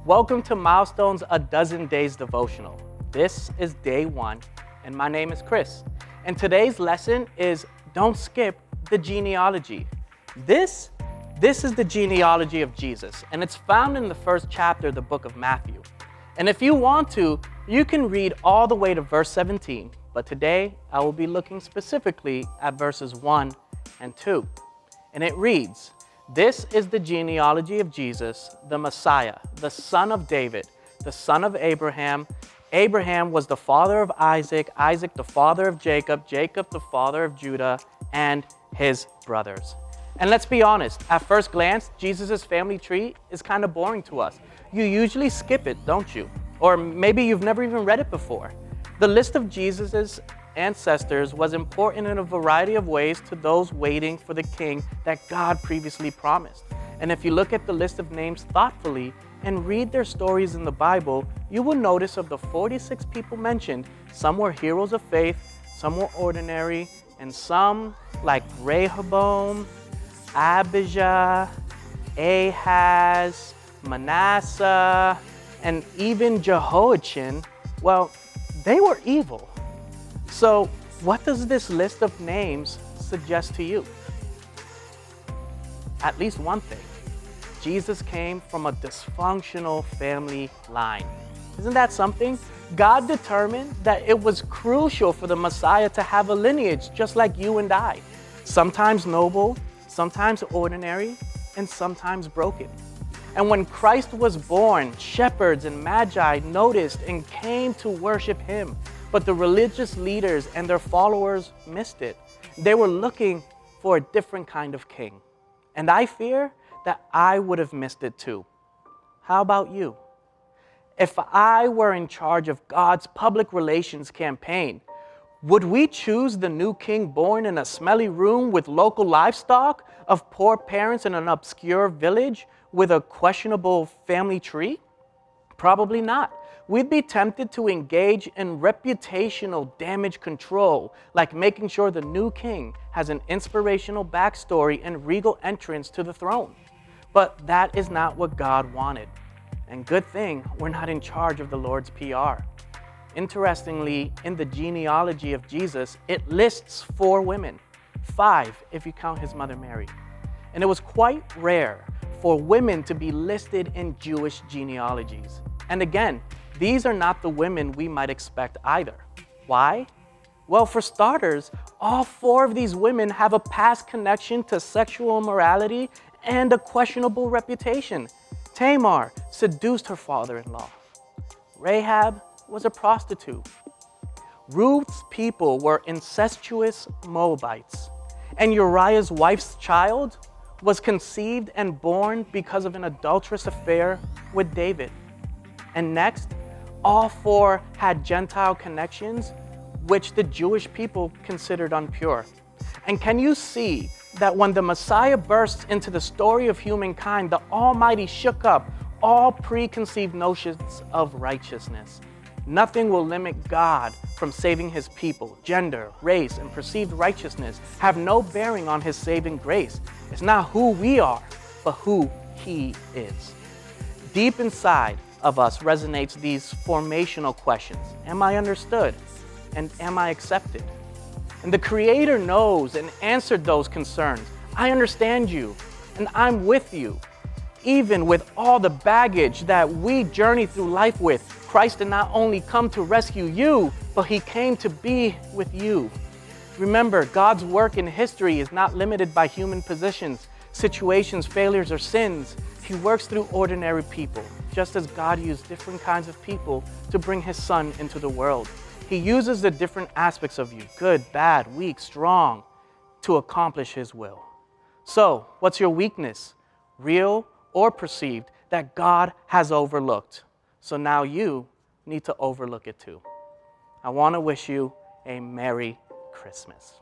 Welcome to Milestone's A Dozen Days Devotional. This is day 1, and my name is Chris. And today's lesson is don't skip the genealogy. This is the genealogy of Jesus, and it's found in the first chapter of the book of Matthew. And if you want to, you can read all the way to verse 17, but today I will be looking specifically at verses 1 and 2. And it reads, "This is the genealogy of Jesus, the Messiah, the son of David, the son of Abraham. Abraham was the father of Isaac, Isaac the father of Jacob, Jacob the father of Judah, and his brothers." And let's be honest, at first glance, Jesus' family tree is kind of boring to us. You usually skip it, don't you? Or maybe you've never even read it before. The list of Jesus' ancestors was important in a variety of ways to those waiting for the king that God previously promised. And if you look at the list of names thoughtfully and read their stories in the Bible, you will notice of the 46 people mentioned, some were heroes of faith, some were ordinary, and some, like Rehoboam, Abijah, Ahaz, Manasseh, and even Jehoiachin, well, they were evil. So, what does this list of names suggest to you? At least one thing. Jesus came from a dysfunctional family line. Isn't that something? God determined that it was crucial for the Messiah to have a lineage just like you and I. Sometimes noble, sometimes ordinary, and sometimes broken. And when Christ was born, shepherds and magi noticed and came to worship him. But the religious leaders and their followers missed it. They were looking for a different kind of king. And I fear that I would have missed it too. How about you? If I were in charge of God's public relations campaign, would we choose the new king born in a smelly room with local livestock, of poor parents in an obscure village with a questionable family tree? Probably not. We'd be tempted to engage in reputational damage control, like making sure the new king has an inspirational backstory and regal entrance to the throne. But that is not what God wanted. And good thing we're not in charge of the Lord's PR. Interestingly, in the genealogy of Jesus, it lists 4 women, 5 if you count his mother Mary. And it was quite rare for women to be listed in Jewish genealogies. And again, these are not the women we might expect either. Why? Well, for starters, all 4 of these women have a past connection to sexual immorality and a questionable reputation. Tamar seduced her father-in-law. Rahab was a prostitute. Ruth's people were incestuous Moabites. And Uriah's wife's child was conceived and born because of an adulterous affair with David. And next, all 4 had Gentile connections, which the Jewish people considered impure. And can you see that when the Messiah bursts into the story of humankind, the Almighty shook up all preconceived notions of righteousness? Nothing will limit God from saving his people. Gender, race, and perceived righteousness have no bearing on his saving grace. It's not who we are, but who he is. Deep inside of us resonates these formational questions. Am I understood? And am I accepted? And the Creator knows and answered those concerns. I understand you, and I'm with you. Even with all the baggage that we journey through life with, Christ did not only come to rescue you, but he came to be with you. Remember, God's work in history is not limited by human positions, situations, failures, or sins. He works through ordinary people, just as God used different kinds of people to bring his son into the world. He uses the different aspects of you, good, bad, weak, strong, to accomplish his will. So, what's your weakness, real or perceived, that God has overlooked? So now you need to overlook it too. I want to wish you a Merry Christmas.